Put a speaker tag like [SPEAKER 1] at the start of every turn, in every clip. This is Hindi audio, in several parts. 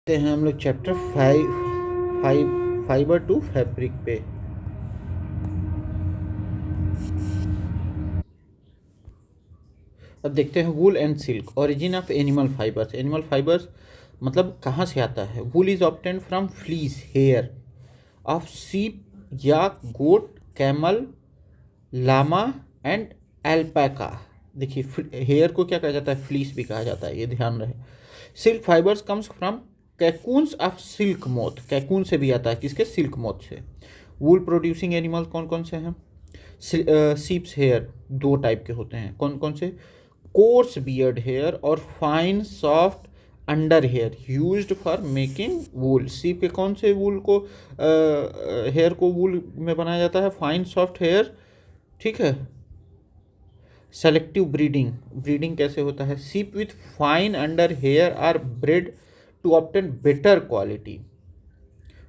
[SPEAKER 1] हैं हम लोग चैप्टर 5 फाइबर टू फैब्रिक पे। अब देखते हैं wool and silk, origin of animal fibres. Animal fibres मतलब कहाँ से आता है। Wool is obtained from fleece hair of sheep, yak, goat, camel, llama and alpaca. देखिए हेयर को क्या कहा जाता है, फ्लीस भी कहा जाता है, ये ध्यान रहे। Silk fibres comes from cocoons of silk moth. Cocoon से भी आता है, किसके, सिल्क मोथ से। वूल प्रोड्यूसिंग एनिमल कौन कौन से हैं। सीप्स हेयर दो टाइप के होते हैं, कौन कौन से, कोर्स बियर्ड हेयर और fine soft under hair used for making wool. Sheep के कौन से वूल को हेयर को वूल में बनाया जाता है, फाइन सॉफ्ट हेयर, ठीक है। सेलेक्टिव ब्रीडिंग, ब्रीडिंग कैसे होता है, sheep with fine under hair are bred to obtain better quality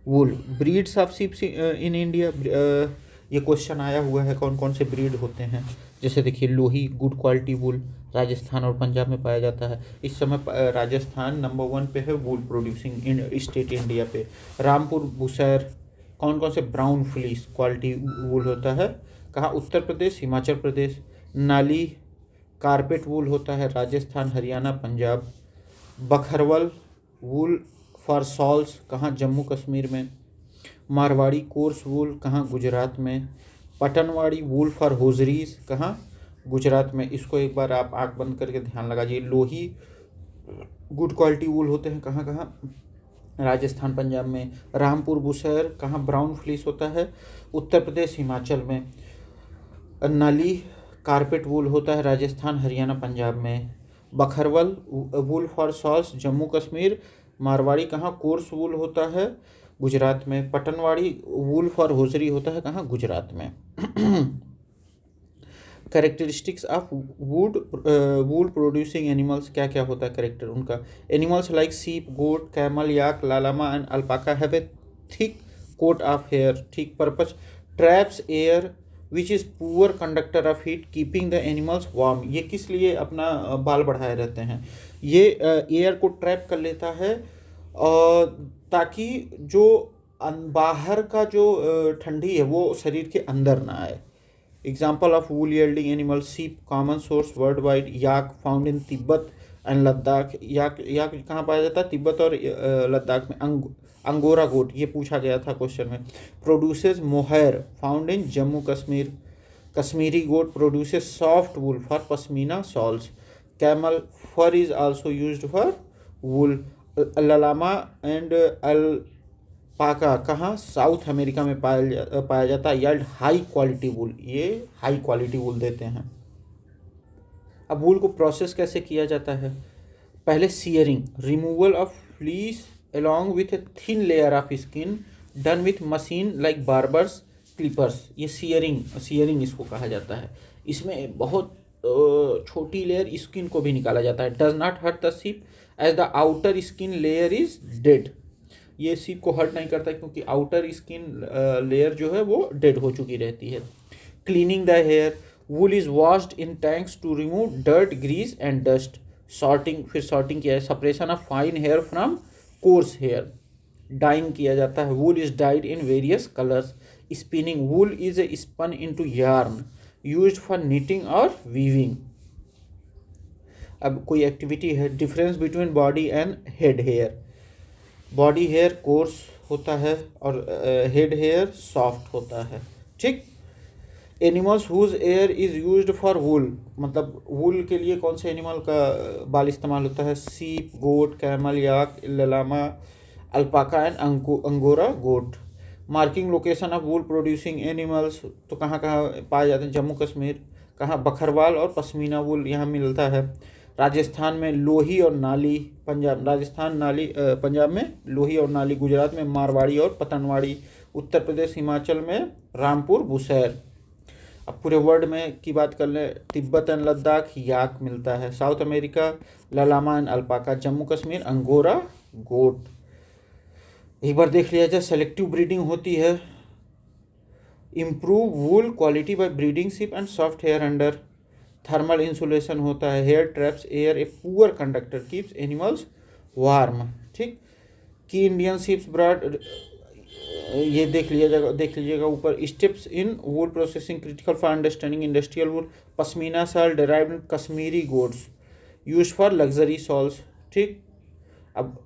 [SPEAKER 1] wool. Breeds of sheep in India, ये क्वेश्चन आया हुआ है, कौन कौन से ब्रीड होते हैं। जैसे देखिए लोही, गुड क्वालिटी वूल, राजस्थान और पंजाब में पाया जाता है। इस समय राजस्थान नंबर 1 पे है वूल प्रोड्यूसिंग स्टेट इंडिया पे। रामपुर, बुसैर, कौन कौन से, ब्राउन फ्लीस क्वालिटी वूल होता है, कहाँ, उत्तर प्रदेश, हिमाचल प्रदेश। नाली, कारपेट वूल होता है राजस्थान, हरियाणा, पंजाब। बखरवल वूल फॉर सॉल्स, कहाँ, जम्मू कश्मीर में। मारवाड़ी कोर्स वूल, कहाँ, गुजरात में। पटनवाड़ी वूल फॉर होजरीज, कहाँ, गुजरात में। इसको एक बार आप आँख बंद करके ध्यान लगाइए। लोही गुड क्वालिटी वूल होते हैं कहाँ कहाँ, राजस्थान, पंजाब में। रामपुर, बुसैर, कहाँ, ब्राउन फ्लीस होता है, उत्तर प्रदेश, हिमाचल में। नाली कारपेट वूल होता है राजस्थान, हरियाणा, पंजाब में। बखरवल वूल फॉर सॉल्स, जम्मू कश्मीर। मारवाड़ी कहाँ, कोर्स वूल होता है गुजरात में। पटनवाड़ी वूल फॉर होजरी होता है कहाँ, गुजरात में। Characteristics of wool producing animals, क्या क्या होता है करेक्टर उनका। Animals like sheep, goat, camel, yak, llama and alpaca have a thick coat of hair, thick purpose traps air which is poor conductor of heat keeping the animals warm. ये किस लिए अपना बाल बढ़ाए रहते हैं, ये एयर को ट्रैप कर लेता है ताकि जो बाहर का जो ठंडी है वो शरीर के अंदर ना आए। Example of wool yielding animal, sheep common source world wide, yak found in Tibet and Ladakh. Yak yak कहाँ पाया जाता है, तिब्बत और लद्दाख में। अंगोरा गोट, ये पूछा गया था क्वेश्चन में। Produces mohair found in Jammu Kashmir. Kashmiri goat produces soft wool for pashmina shawls. Camel fur is also used for wool. Llama and alpaca कहाँ, साउथ अमेरिका में पाया जाता है। यल्ड हाई क्वालिटी वूल, ये हाई क्वालिटी वूल देते हैं। अब वूल को प्रोसेस कैसे किया जाता है, पहले shearing, removal of fleece along with a thin layer of skin done with machine like barbers clippers। ये सीयरिंग इसको कहा जाता है। इसमें बहुत छोटी लेयर स्किन को भी निकाला जाता है। Does not hurt the sheep as the outer skin layer is dead. ये सीप को हर्ट नहीं करता क्योंकि आउटर स्किन लेयर जो है वो डेड हो चुकी रहती है। Cleaning the hair, wool is washed in tanks to remove dirt, grease and dust. Sorting, फिर सॉर्टिंग किया है, separation of fine hair from coarse hair. Dyeing किया जाता है, wool is dyed in various colours. Spinning, wool is a spun into yarn used for knitting और वीविंग। अब कोई एक्टिविटी है, difference between body and head hair. Body hair coarse होता है और हेड हेयर सॉफ्ट होता है, ठीक। Animals whose hair is used for wool, मतलब वूल के लिए कौन से एनिमल का बाल इस्तेमाल होता है, sheep, goat, camel, yak, llama, alpaca and angora goat. Marking location of wool producing animals, तो कहाँ कहाँ पाए जाते हैं, जम्मू कश्मीर, कहाँ, बखरवाल और पश्मीना वूल यहाँ मिलता है। राजस्थान में लोही और नाली, पंजाब, राजस्थान नाली, पंजाब में लोही और नाली, गुजरात में मारवाड़ी और पतनवाड़ी, उत्तर प्रदेश, हिमाचल में रामपुर, बुसैर। अब पूरे वर्ल्ड में की बात कर लें, तिब्बत एंड लद्दाख याक मिलता है। South America llama and alpaca. Jammu Kashmir angora goat. एक बार देख लिया जाए, सेलेक्टिव ब्रीडिंग होती है। Improve wool quality by breeding sheep and soft hair under. Thermal insulation होता है। Hair traps air a poor conductor keeps animals warm, ठीक। की इंडियन शिप्स ब्रॉड, ये देख लीजिएगा ऊपर। Steps in wool processing critical for understanding industrial wool. Pashmina shawl derived Kashmiri goats use for luxury shawls. ठीक, अब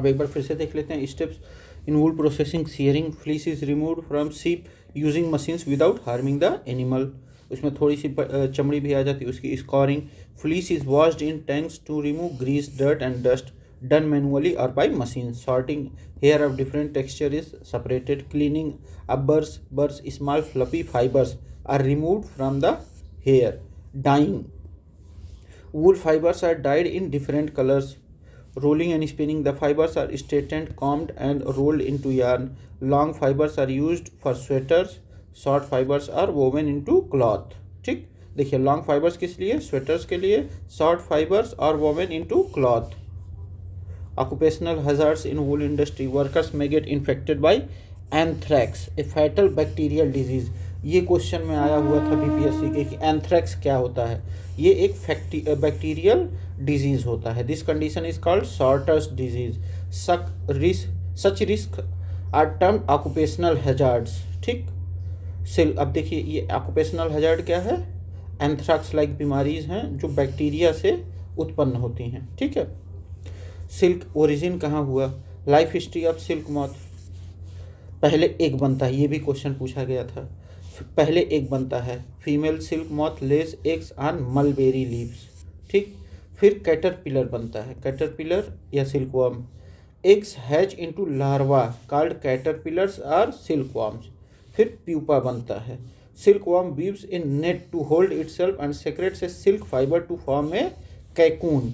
[SPEAKER 1] एक बार फिर से देख लेते हैं। Steps in wool processing, shearing, fleece is removed from sheep using machines without harming the animal. उसमें थोड़ी सी चमड़ी भी आ जाती है उसकी। Scouring, fleece is washed in tanks to remove grease, dirt and dust, done manually or by machine. Sorting, hair of different texture is separated. Cleaning up burrs, small fluffy fibers are removed from the hair. Dyeing, wool fibers are dyed in different colors. Rolling and spinning, the fibers are straightened, combed and rolled into yarn. Long fibers are used for sweaters. Short fibers are woven into cloth. ठीक, देखिए लॉन्ग फाइबर्स किस लिए, स्वेटर्स के लिए, शॉर्ट फाइबर्स और woven into cloth. Occupational hazards in wool industry, workers may get infected by anthrax, a fatal bacterial disease। ये क्वेश्चन में आया हुआ था बीपीएससी के कि एंथ्रैक्स क्या होता है। ये एक बैक्टीरियल डिजीज होता है। This condition is called sorter's disease. Such risk are termed occupational hazards. ठीक, अब देखिए ये ऑक्यूपेशनल हैजार्ड क्या है, एंथ्रैक्स लाइक बीमारीज हैं जो बैक्टीरिया से उत्पन्न होती हैं। ठीक है। सिल्क ओरिजिन कहाँ हुआ, life history of silk moth. पहले एक बनता है, ये भी क्वेश्चन पूछा गया था। पहले एक बनता है, female silk moth lays eggs on mulberry leaves. ठीक, फिर कैटरपिलर बनता है, कैटरपिलर या silk worm. Eggs hatch into larva called caterpillars और सिल्क वर्म्स। फिर प्यूपा बनता है। Silk worm weaves in net to hold itself and secretes a silk fibre to form a cocoon.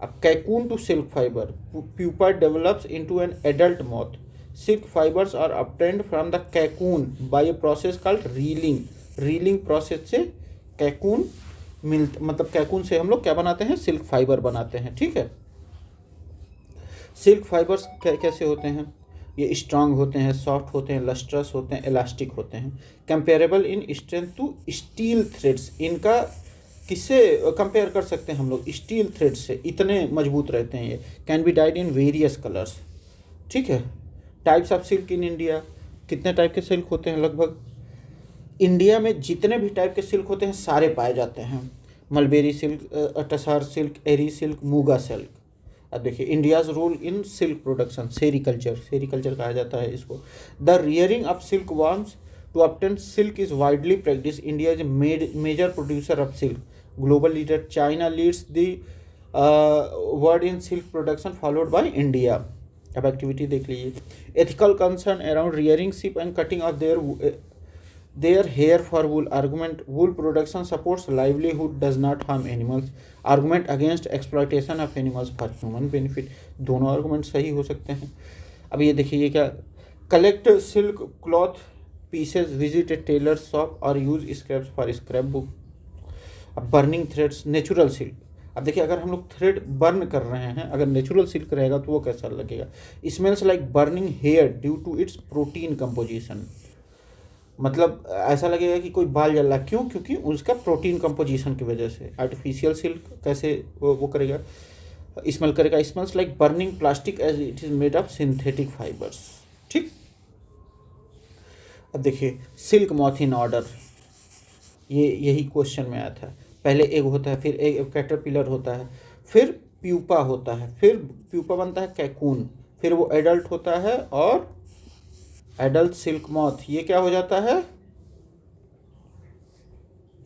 [SPEAKER 1] अब cocoon to silk fibre, pupa develops into an adult moth. Silk fibres are obtained from the cocoon bye A process called reeling. Reeling process से कैकून मतलब कैकून से हम लोग क्या बनाते हैं, सिल्क फाइबर बनाते हैं। ठीक है। सिल्क फाइबर्स कैसे होते हैं, ये स्ट्रांग होते हैं, सॉफ्ट होते हैं, लस्ट्रस होते हैं, इलास्टिक होते हैं। Comparable in strength to steel threads, इनका किससे कंपेयर कर सकते हैं हम लोग, स्टील थ्रेड से, इतने मजबूत रहते हैं ये। Can be died in various colours. ठीक है। Types of silk in India, कितने टाइप के सिल्क होते हैं, लगभग इंडिया में जितने भी टाइप के सिल्क होते हैं सारे पाए जाते हैं। Mulberry silk, tasar silk, eri silk, muga silk. अब देखिए India's role in silk production, sericulture, sericulture कहा जाता है इसको। The rearing of silk worms to obtain silk is widely practice. India is major producer of silk. Global leader China leads the world in silk production, followed by India. अब एक्टिविटी देख लीजिए। Ethical concern around rearing sheep and cutting off their hair for wool. Argument, wool production supports livelihood, does not harm animals. Argument against exploitation of animals for human benefit. दोनों आर्गुमेंट सही हो सकते हैं। अब ये देखिए ये क्या, collect silk cloth pieces, visit a tailor shop और use scraps for scrap book. अब बर्निंग थ्रेड्स, नेचुरल सिल्क। अब देखिए अगर हम लोग थ्रेड बर्न कर रहे हैं, अगर नेचुरल सिल्क रहेगा तो वो कैसा लगेगा। Smells like burning hair due to its protein composition. मतलब ऐसा लगेगा कि कोई बाल जल रहा है, क्यों, क्योंकि उसका प्रोटीन कंपोजिशन की वजह से। आर्टिफिशियल सिल्क कैसे वो करेगा, स्मेल करेगा, smells like burning plastic as it is made of synthetic fibres. ठीक। अब देखिए सिल्क मॉथ इन ऑर्डर, ये यही क्वेश्चन में आया था। पहले एग होता है, फिर एक कैटरपिलर होता है, फिर प्यूपा होता है, फिर प्यूपा बनता है कैकून, फिर वो एडल्ट होता है और एडल्ट सिल्क मॉथ, ये क्या हो जाता है,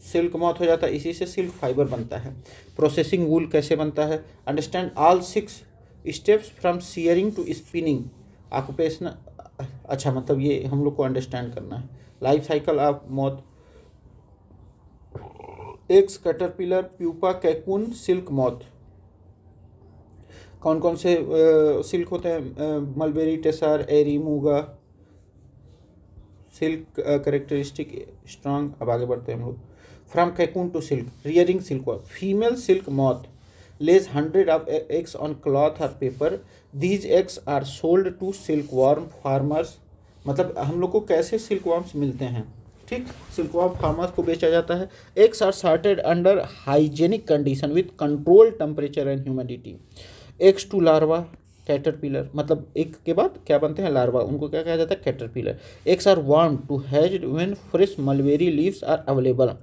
[SPEAKER 1] सिल्क मॉथ हो जाता है। इसी से सिल्क फाइबर बनता है। प्रोसेसिंग वूल कैसे बनता है, understand all 6 steps from shearing to spinning. Occupational, अच्छा मतलब ये हम लोग को अंडरस्टैंड करना है। Life cycle of moth, eggs, caterpillar, pupa, cocoon, silk moth. कौन कौन से सिल्क होते हैं, mulberry, tussar, eri, muga. Silk characteristic strong. अब आगे बढ़ते हैं हम लोग। From cocoon to silk, rearing silk worm. Female silk moth lays 100 of eggs on cloth or paper. These eggs are sold to silkworm farmers. मतलब हम लोग को कैसे सिल्कवर्म्स मिलते हैं, ठीक, सिल्कवर्म फार्मर्स को बेचा जाता है। Eggs are sorted under hygienic condition with control temperature and humidity. Eggs to larva caterpillar, मतलब एक के बाद क्या बनते हैं लार्वा, उनको क्या कहा जाता है caterpillar. Eggs are warm to hatch when fresh mulberry leaves are available.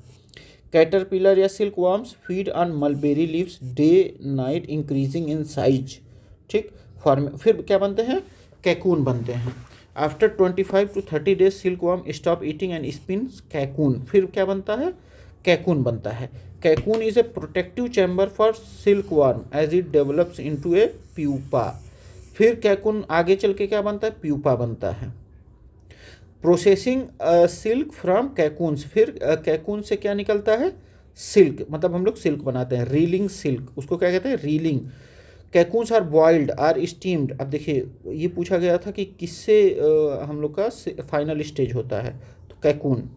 [SPEAKER 1] Caterpillar या silk worms feed on mulberry leaves day night increasing in size. ठीक, फॉर्म फिर क्या बनते हैं कैकून बनते हैं। After 25 to 30 days silk worm stop eating and spins cocoon, फिर क्या बनता है कैकून बनता है। Cocoon is a protective chamber for silk worm as it develops into A pupa. फिर कैकून आगे चल के क्या बनता है प्यूपा बनता है। प्रोसेसिंग सिल्क फ्रॉम कैकून्स, फिर कैकून से क्या निकलता है सिल्क, मतलब हम लोग सिल्क बनाते हैं। रीलिंग सिल्क, उसको क्या कहते हैं reeling. Cocoons are boiled or steamed. अब देखिए ये पूछा गया था कि किससे हम लोग का फाइनल स्टेज होता है, तो cocoon.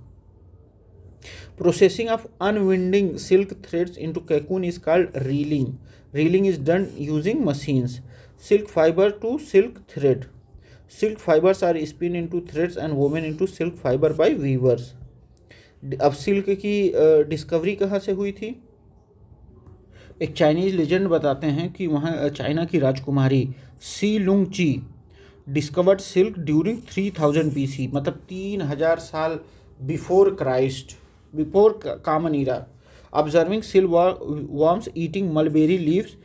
[SPEAKER 1] Processing of unwinding silk threads into cocoon is called reeling. Reeling is done using machines. Silk fibre to silk thread, silk fibres are spin into threads and woven into silk fibre by weavers. अब सिल्क की डिस्कवरी कहाँ से हुई थी? एक चाइनीज लेजेंड बताते हैं कि वहाँ चाइना की राजकुमारी Xi Lingchi discovered silk during 3000 BC, मतलब 3000 साल before Christ, before common era. Observing silk worms eating mulberry leaves,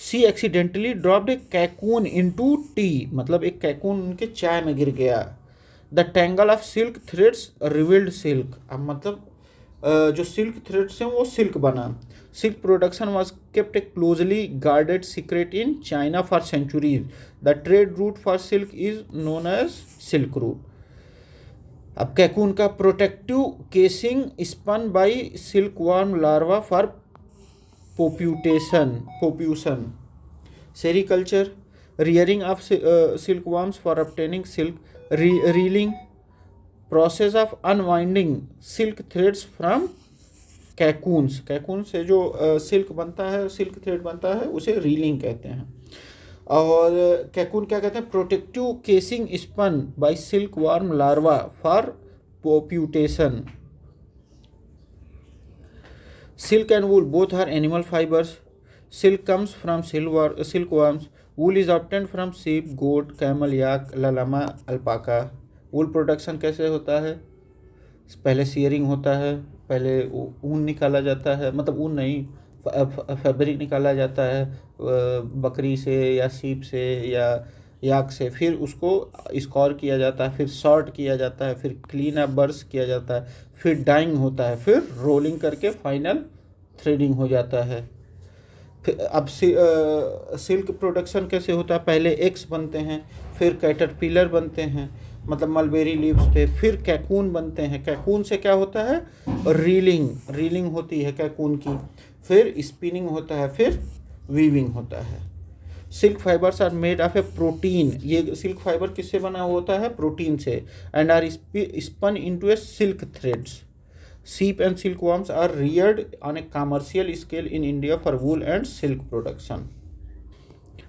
[SPEAKER 1] Xi accidentally dropped a cocoon into tea, मतलब एक कैकून उनके चाय में गिर गया। The tangle of silk threads revealed silk, अब मतलब जो सिल्क थ्रेड्स हैं वो सिल्क बना। Silk production was kept a closely guarded secret in China for centuries. The trade route for silk is known as silk route. अब कैकून का protective casing spun by silk worm larva for pupation. Sericulture, rearing of silkworms for obtaining silk, reeling, process of unwinding silk threads from कैकून्स, कैकून से जो सिल्क बनता है सिल्क थ्रेड बनता है उसे रीलिंग कहते हैं। और कैकून क्या कहते हैं protective casing spun by silk worm larva for pupation. Silk and wool both are animal fibres. Silk comes from silk worms, wool is obtained from sheep, goat, camel, yak, llama, alpaca. Wool production कैसे होता है? पहले सीयरिंग होता है, पहले ऊन निकाला जाता है, मतलब ऊन नहीं फैब्रिक निकाला जाता है बकरी से या sheep से या याक से, फिर उसको स्कॉर किया जाता है, फिर सॉर्ट किया जाता है, फिर क्लीन अप बर्स किया जाता है, फिर डाइंग होता है, फिर रोलिंग करके फाइनल थ्रेडिंग हो जाता है। अब सिल्क प्रोडक्शन कैसे होता है? पहले एग्स बनते हैं, फिर कैटरपिलर बनते हैं, मतलब मलबेरी लीव्स पे, फिर कैकून बनते हैं। कैकून से क्या होता है रीलिंग होती है कैकून की, फिर स्पिनिंग होता है, फिर वीविंग होता है। Silk fibres are made of a protein, ये सिल्क फाइबर किससे बना होता है? प्रोटीन से। And are spun into a silk threads. Sheep and silkworms are reared on a commercial scale in India for wool and silk production.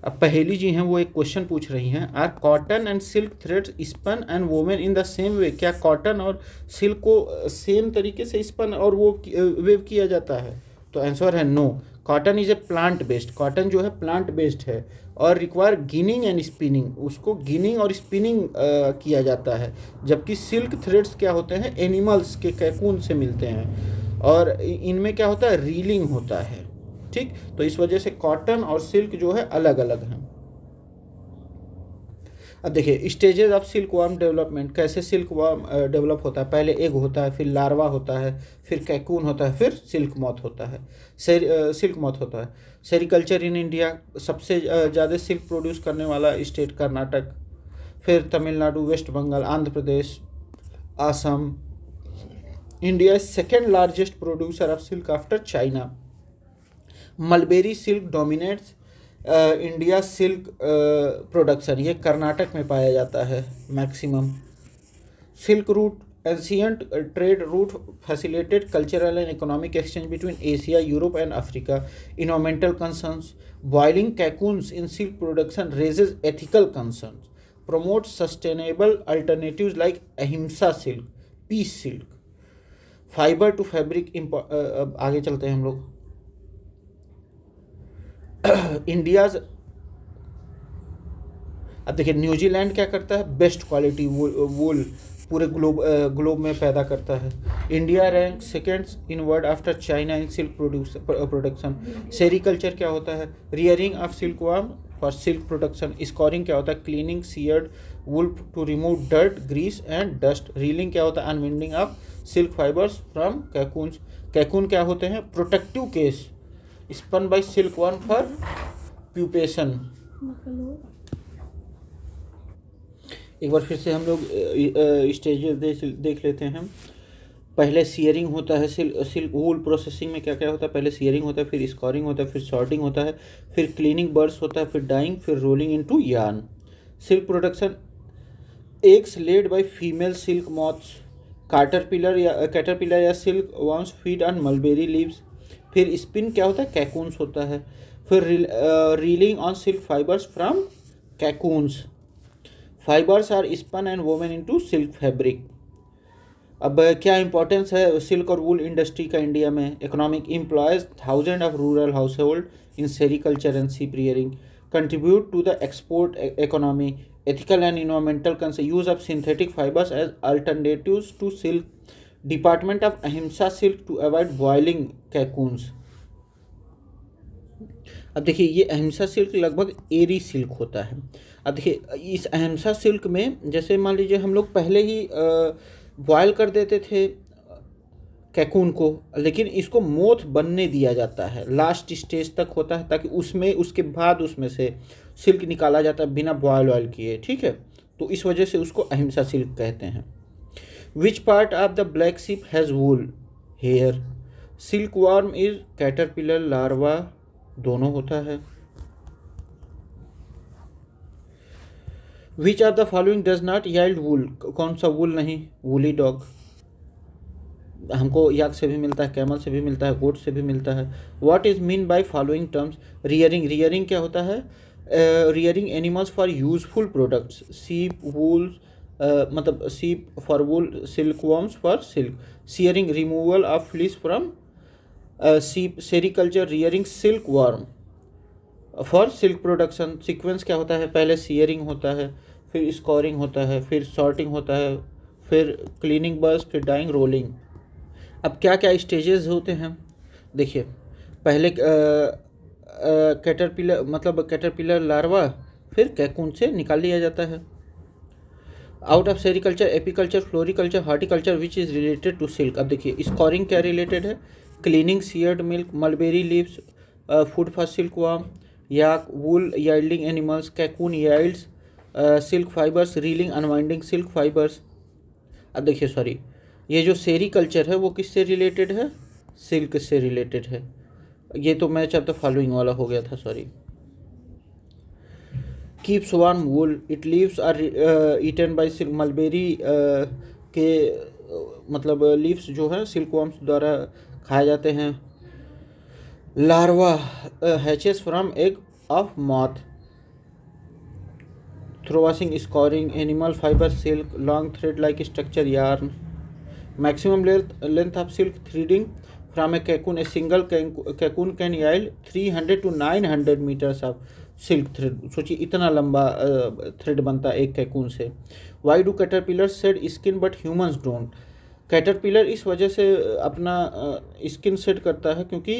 [SPEAKER 1] अब पहेली जी हैं वो एक क्वेश्चन पूछ रही हैं, are cotton and silk threads spun and woven in the same way, क्या कॉटन और सिल्क को सेम तरीके से स्पन और वो वेव किया जाता है? तो आंसर है no. Cotton is a plant based, cotton जो है प्लांट बेस्ड है और रिक्वायर गिनिंग एंड स्पिनिंग, उसको गिनिंग और स्पिनिंग किया जाता है। जबकि सिल्क थ्रेड्स क्या होते हैं? एनिमल्स के कैकून से मिलते हैं और इनमें क्या होता है? रीलिंग होता है। ठीक, तो इस वजह से कॉटन और सिल्क जो है अलग अलग हैं। अब देखिए stages of silk worm development, कैसे सिल्क वर्म डेवलप होता है? पहले एग होता है, फिर लार्वा होता है, फिर कैकून होता है, फिर सिल्क मॉथ होता है। सिल्क मॉथ होता है। सेरिकल्चर इन इंडिया, सबसे ज़्यादा सिल्क प्रोड्यूस करने वाला स्टेट कर्नाटक, फिर Tamil Nadu, West Bengal, Andhra Pradesh, Assam. India second largest producer of silk after China. Mulberry silk dominates India silk production, ये कर्नाटक में पाया जाता है maximum. Silk route, ancient trade route facilitated cultural and economic exchange between Asia, Europe and Africa. Environmental concerns, boiling cocoons in silk production raises ethical concerns, promote sustainable alternatives like ahimsa silk, peace silk. Fibre to fabric, आगे चलते हैं हम लोग। इंडियाज अब देखिए न्यूजीलैंड क्या करता है, बेस्ट क्वालिटी वूल पूरे ग्लोब में पैदा करता है। India rank second in world after China in silk production. Sericulture क्या होता है, rearing of silk worm for silk production. Scouring क्या होता है, cleaning sheared wool to remove dirt grease and dust. Reeling क्या होता है, unwinding of silk fibres from cocoons. Cocoon क्या होते हैं, protective case spun by silk worm for pupation. एक बार फिर से हम लोग स्टेजेस देख लेते हैं। पहले सियरिंग होता है, सिल्क वूल प्रोसेसिंग में क्या क्या होता है, पहले सियरिंग होता है, फिर स्कोरिंग होता है, फिर सॉर्टिंग होता है, फिर क्लीनिंग बर्स होता है, फिर डाइंग, फिर rolling into yarn. Silk production, eggs laid by female silk moths, caterpillar या silk worms feed on mulberry leaves. फिर स्पिन क्या होता है, कैकून्स होता है। फिर reeling on silk fibres from cocoons. Fibres are spun and woven into silk fabric. अब क्या इंपॉर्टेंस है सिल्क और वूल इंडस्ट्री का इंडिया में। Economic employs thousand of rural household in sericulture and sheep rearing, contribute to the export economy, ethical and environmental concern, use of synthetic fibers as alternatives to silk, department of ahimsa silk to avoid boiling cocoons। अब देखिए ये अहिंसा सिल्क लगभग एरी सिल्क होता है। अब देखिए इस अहिंसा सिल्क में जैसे मान लीजिए हम लोग पहले ही बॉयल कर देते थे कैकून को, लेकिन इसको मोथ बनने दिया जाता है, लास्ट स्टेज तक होता है, ताकि उसमें उसके बाद उसमें से सिल्क निकाला जाता है बिना बॉयल ऑयल किए, ठीक है। तो इस वजह से उसको अहिंसा सिल्क कहते हैं। Which part of the black sheep has wool, hair. Silk worm is caterpillar larva, दोनों होता है। Which of the following does not yield wool, कौन सा वूल नहीं, वूली डॉग। हमको याक से भी मिलता है, कैमल से भी मिलता है, गोट से भी मिलता है। What is mean by following terms, rearing. Rearing क्या होता है, rearing animals for useful products. Sheep wool मतलब sheep for wool, silk worms for silk. Shearing removal of fleece from sheep. Sericulture rearing silk worm for silk production. Sequence क्या होता है, पहले सियरिंग होता है, फिर स्कोरिंग होता है, फिर सॉर्टिंग होता है, फिर क्लीनिंग बर्स, फिर डाइंग, रोलिंग। अब क्या क्या स्टेजेस होते हैं, देखिए पहले कैटरपिलर लार्वा, फिर कैकून से निकाल लिया जाता है। Out of sericulture, apiculture, floriculture, horticulture which is related to silk. अब देखिए स्कोरिंग क्या रिलेटेड है, cleaning sheared milk, mulberry leaves, food for silk worm, yak, wool yielding animals, cocoon yields silk fibres, reeling unwinding silk fibres. अब देखिए सॉरी, ये जो सेरीकल्चर है वो किससे रिलेटेड है, सिल्क से रिलेटेड है। ये तो मैच ऑफ द फॉलोइंग वाला हो गया था, sorry. Keep swarm wool, it leaves are eaten by silk. Mulberry के मतलब लीव्स जो है सिल्क वर्म्स द्वारा खाए जाते हैं। Larva hatches from egg of moth. Throwing, scouring, animal fibre silk, long thread like structure, yarn. Maximum length of silk threading from a cocoon, a single cocoon can yield 300 to 900 meters of silk thread। सोचिए इतना लंबा थ्रेड बनता है एक कैकून से। Why do caterpillars shed skin but humans don't? Caterpillar इस वजह से अपना स्किन शेड करता है क्योंकि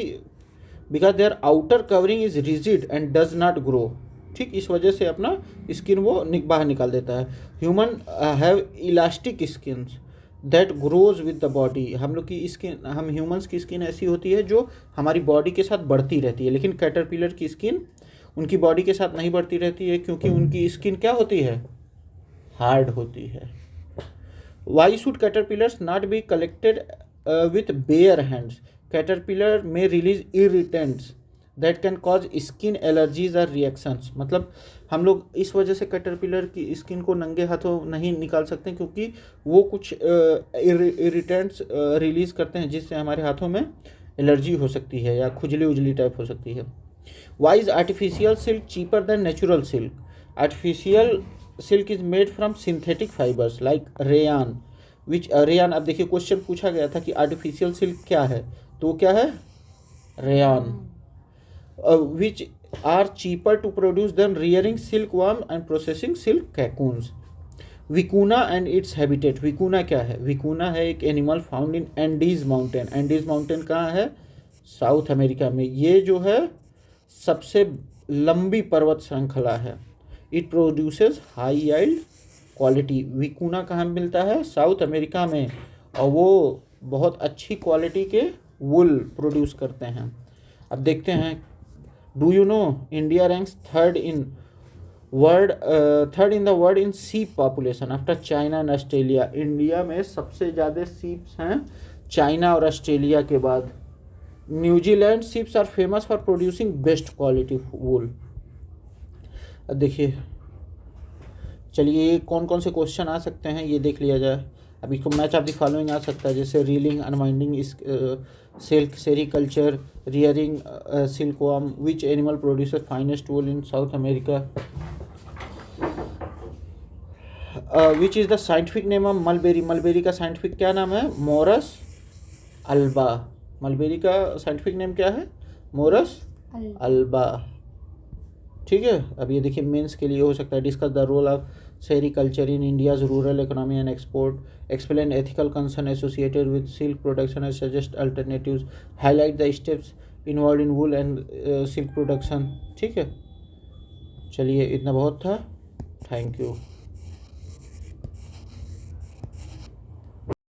[SPEAKER 1] because their outer covering is rigid and does not grow, ठीक, इस वजह से अपना स्किन वो बाहर निकाल देता है। Human have elastic skin that grows with the body. हम लोग की स्किन, हम ह्यूमंस की स्किन ऐसी होती है जो हमारी बॉडी के साथ बढ़ती रहती है, लेकिन कैटरपिलर की स्किन उनकी बॉडी के साथ नहीं बढ़ती रहती है क्योंकि उनकी स्किन क्या होती है, हार्ड होती है। Why should caterpillars not be collected with bare hands? Caterpillar may release irritants that can cause skin allergies और रिएक्शंस। मतलब हम लोग इस वजह से कैटरपिलर की स्किन को नंगे हाथों नहीं निकाल सकते क्योंकि वो कुछ इरिटेंट्स रिलीज करते हैं जिससे हमारे हाथों में एलर्जी हो सकती है या खुजली उजली टाइप हो सकती है। Why is artificial silk cheaper than natural silk? Artificial silk is made from synthetic fibres like rayon which rayon. अब देखिए क्वेश्चन पूछा गया था कि आर्टिफिशियल सिल्क क्या है, तो क्या है, rayon. Which are cheaper to produce than rearing silkworm and processing silk cocoons. Vicuna and its habitat. Vicuna क्या है? विकुना है एक animal found in Andes mountain. Andes mountain कहाँ है? साउथ अमेरिका में. ये जो है सबसे लंबी पर्वत श्रृंखला है. It produces high yield quality. Vicuna कहाँ मिलता है? साउथ अमेरिका में. और वो बहुत अच्छी क्वालिटी के वुल प्रोड्यूस करते हैं. अब देखते हैं. Do you know India ranks third in the world in sheep population after China and Australia. India में सबसे ज़्यादा सीप्स हैं चाइना और ऑस्ट्रेलिया के बाद. New Zealand sheeps are famous for producing best quality wool. अब देखिए, चलिए कौन कौन से क्वेश्चन आ सकते हैं ये देख लिया जाए. अब इसको मैच ऑफ द फॉलोइंग आ सकता है, जैसे reeling, unwinding silk, sericulture, rearing silkworm, which animal producer finest wool in South America, which is the scientific name of mulberry. Mulberry का साइंटिफिक क्या नाम है? Morus alba. मलबेरी का साइंटिफिक नेम क्या है? Morus alba. ठीक है. अब ये देखिए मेंस के लिए हो सकता है. Discuss the role of sericulture in India's rural economy and export. Explain ethical concern associated with silk production and suggest alternatives. Highlight the steps involve in wool and silk production. ठीक है. चलिए इतना बहुत था. Thank you.